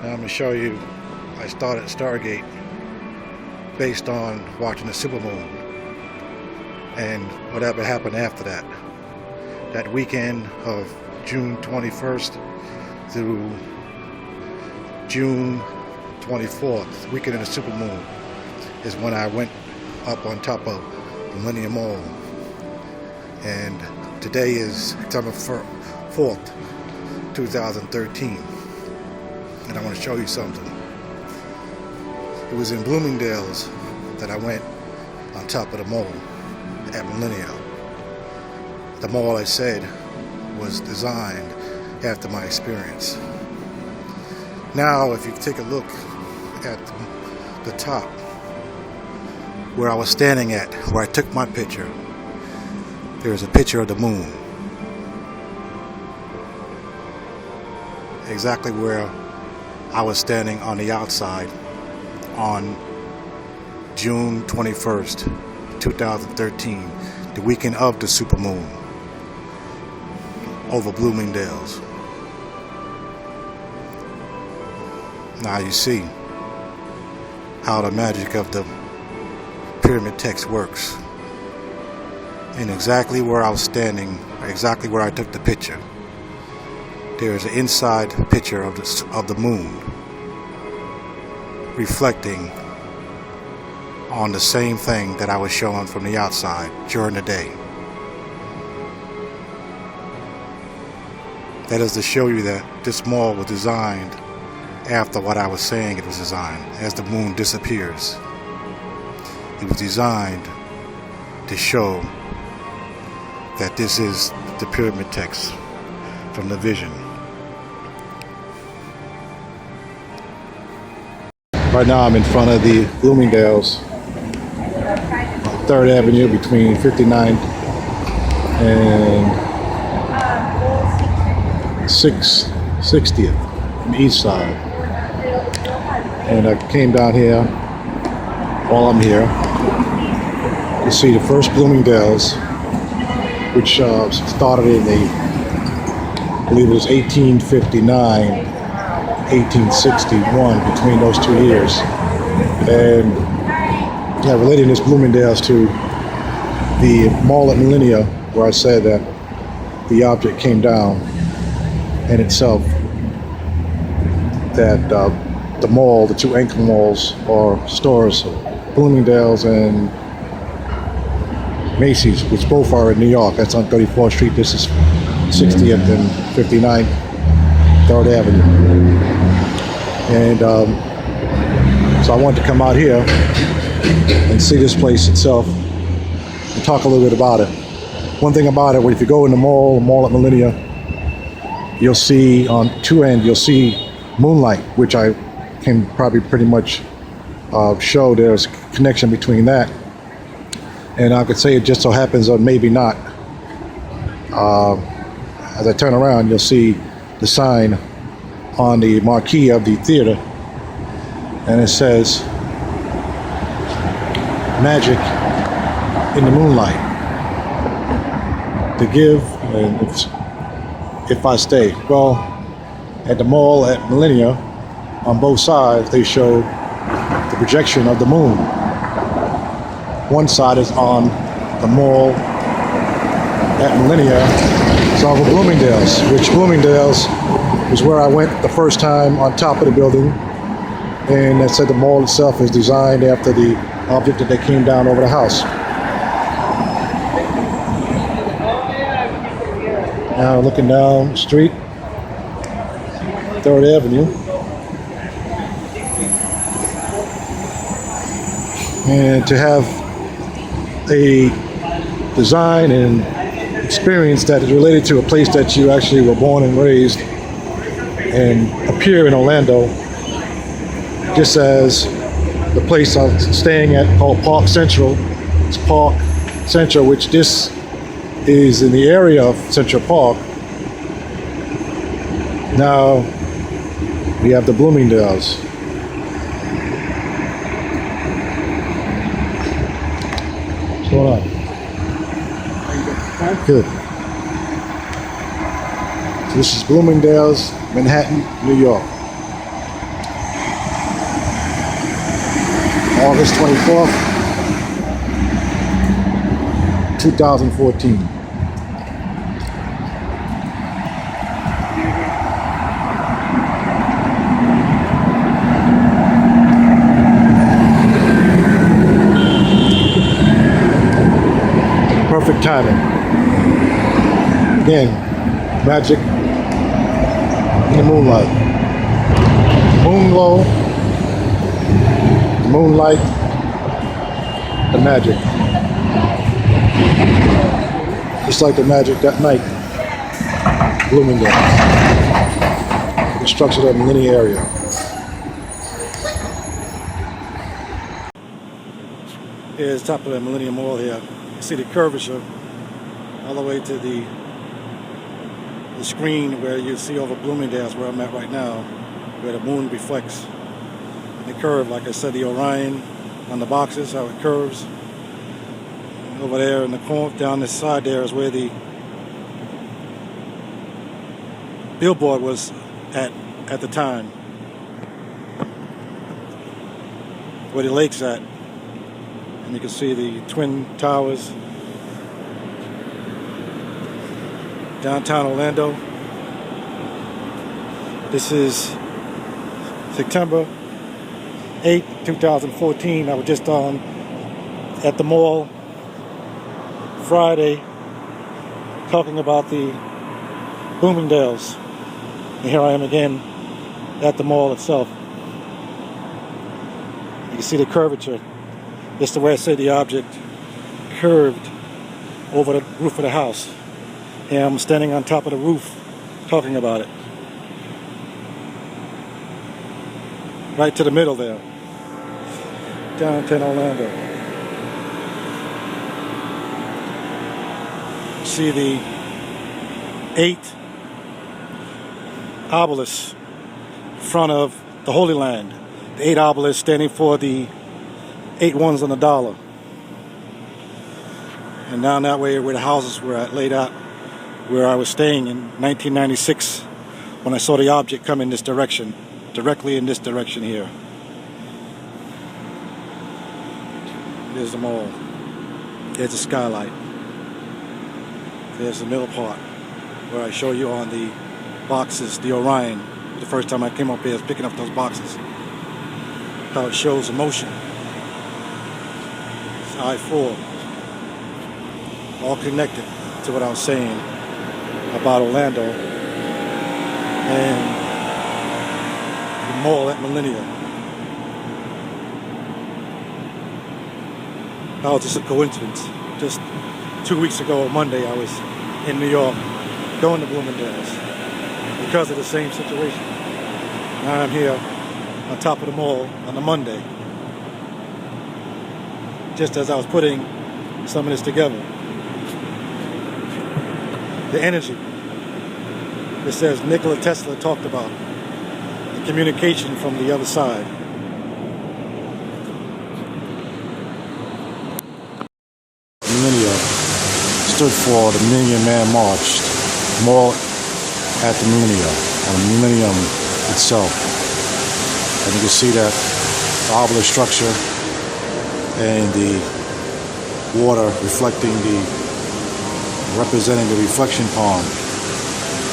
Now I'm going to show you, I started Stargate based on watching the supermoon and whatever happened after that. That weekend of June 21st through June 24th, weekend of the supermoon, is when I went up on top of Millennium Mall. And today is September 4th, 2013. And I want to show you something. It was in Bloomingdale's that I went on top of the mall at Millennium. The mall, I said, was designed after my experience. Now, if you take a look at the top, where I was standing at, where I took my picture, there's a picture of the moon. Exactly where I was standing on the outside on June 21st, 2013, the weekend of the supermoon, over Bloomingdale's. Now you see how the magic of the pyramid text works. And exactly where I was standing, exactly where I took the picture, there is an inside picture of the moon reflecting on the same thing that I was showing from the outside during the day. That is to show you that this mall was designed after what I was saying it was designed, as the moon disappears. It was designed to show that this is the pyramid text from the vision. Right now I'm in front of the Bloomingdale's on 3rd Avenue between 59th and 60th on the east side. And I came down here while I'm here to see the first Bloomingdale's, which started in I believe it was 1859, 1861, between those 2 years. And yeah, relating this Bloomingdale's to the mall at Millennium, where I said that the object came down in itself, that the mall, the two anchor malls or stores, Bloomingdale's and Macy's, which both are in New York. That's on 34th Street. This is 60th and 59th, 3rd Avenue. And so I wanted to come out here and see this place itself and talk a little bit about it. One thing about it, if you go in the mall at Millennium, you'll see on two ends, you'll see moonlight, which I can probably pretty much show there's a connection between that. And I could say it just so happens, or maybe not. As I turn around, you'll see the sign on the marquee of the theater, and it says "Magic in the Moonlight." To give, and if I stay. Well, at the mall at Millennium, on both sides, they show the projection of the moon. One side is on the mall at Millennium, it's over Bloomingdale's, which Bloomingdale's is where I went the first time on top of the building. And I said the mall itself is designed after the object that they came down over the house. Now looking down the street, 3rd Avenue. And to have a design and experience that is related to a place that you actually were born and raised and appear in Orlando, just as the place I'm staying at called Park Central. It's Park Central, which this is in the area of Central Park. Now we have the Bloomingdale's. What's going on? Good. So this is Bloomingdale's, Manhattan, New York. August 24th, 2014. Perfect timing. Again, magic in the moonlight. Moon glow, moonlight, the magic. Just like the magic that night, Bloomingdale's. Construction of the linear area. Here's top of the Millennium Mall here. You see the curvature all the way to the screen where you see over Bloomingdale's, where I'm at right now, where the moon reflects the curve. Like I said, the Orion on the boxes, how it curves. Over there in the corner, down this side there is where the billboard was at the time, where the lake's at. And you can see the Twin Towers, downtown Orlando. This is September 8th, 2014. I was just at the mall Friday talking about the Bloomingdale's. And here I am again at the mall itself. You can see the curvature. Just the way I said the object curved over the roof of the house. And I'm standing on top of the roof talking about it. Right to the middle there. Downtown Orlando. See the 8 obelisks in front of the Holy Land. The 8 obelisks standing for the 8 ones on the dollar. And down that way where the houses were laid out, where I was staying in 1996 when I saw the object come in this direction, directly in this direction here. There's the mall. There's the skylight. There's the middle part where I show you on the boxes, the Orion. The first time I came up here, I was picking up those boxes. How it shows the motion. It's I-4. All connected to what I was saying about Orlando and the mall at Millennium. That was just a coincidence. Just 2 weeks ago on Monday, I was in New York going to Bloomingdale's because of the same situation. Now I'm here on top of the mall on a Monday, just as I was putting some of this together. The energy. It says Nikola Tesla talked about the communication from the other side. Millennium stood for the Millennium Man March. Mall at the Millennium, on the Millennium itself. And you can see that the obelisk structure and the water reflecting representing the reflection pond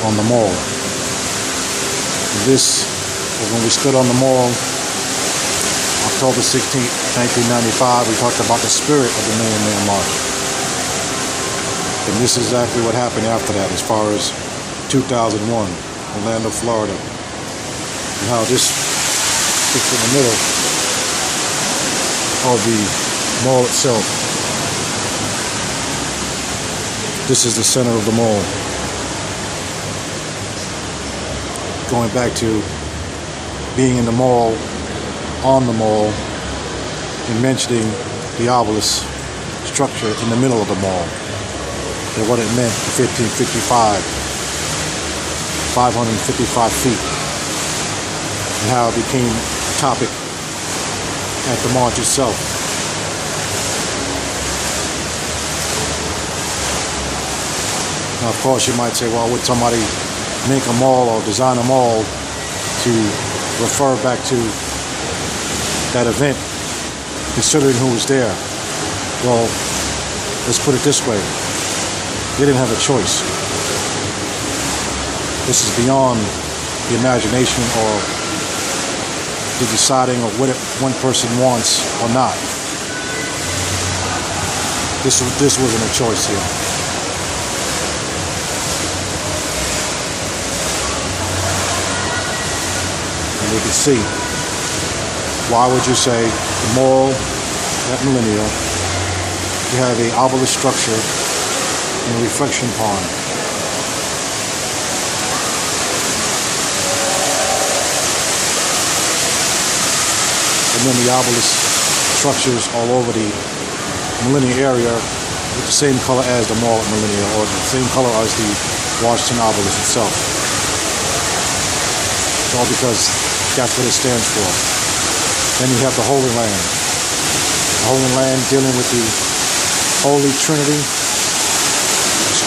on the mall. This is when we stood on the mall, October 16th, 1995. We talked about the spirit of the Millennium Man March. And this is exactly what happened after that, as far as 2001, Orlando, Florida. And how this sits in the middle of the mall itself. This is the center of the mall. Going back to being in the mall, on the mall, and mentioning the obelisk structure in the middle of the mall. And what it meant in 1555, 555 feet. And how it became a topic at the march itself. Now, of course, you might say, well, would somebody make a mall or design a mall to refer back to that event considering who was there. Well, let's put it this way. They didn't have a choice. This is beyond the imagination or the deciding of what one person wants or not. This wasn't a choice here. And you can see, why would you say the mall at Millennia, you have a obelisk structure and a reflection pond. And then the obelisk structures all over the Millennia area with the same color as the mall at Millennia, or the same color as the Washington obelisk itself. It's all because that's what it stands for. Then you have the Holy Land. The Holy Land dealing with the Holy Trinity.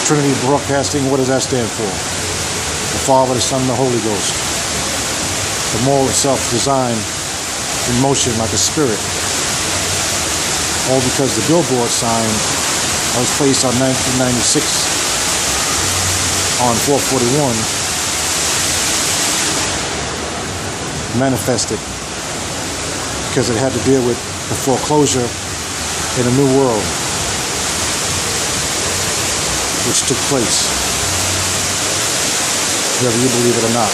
Trinity Broadcasting, what does that stand for? The Father, the Son, and the Holy Ghost. The mall itself designed in motion like a spirit. All because the billboard sign that was placed on 1996 on 441 manifested, because it had to deal with the foreclosure in a new world which took place, whether you believe it or not.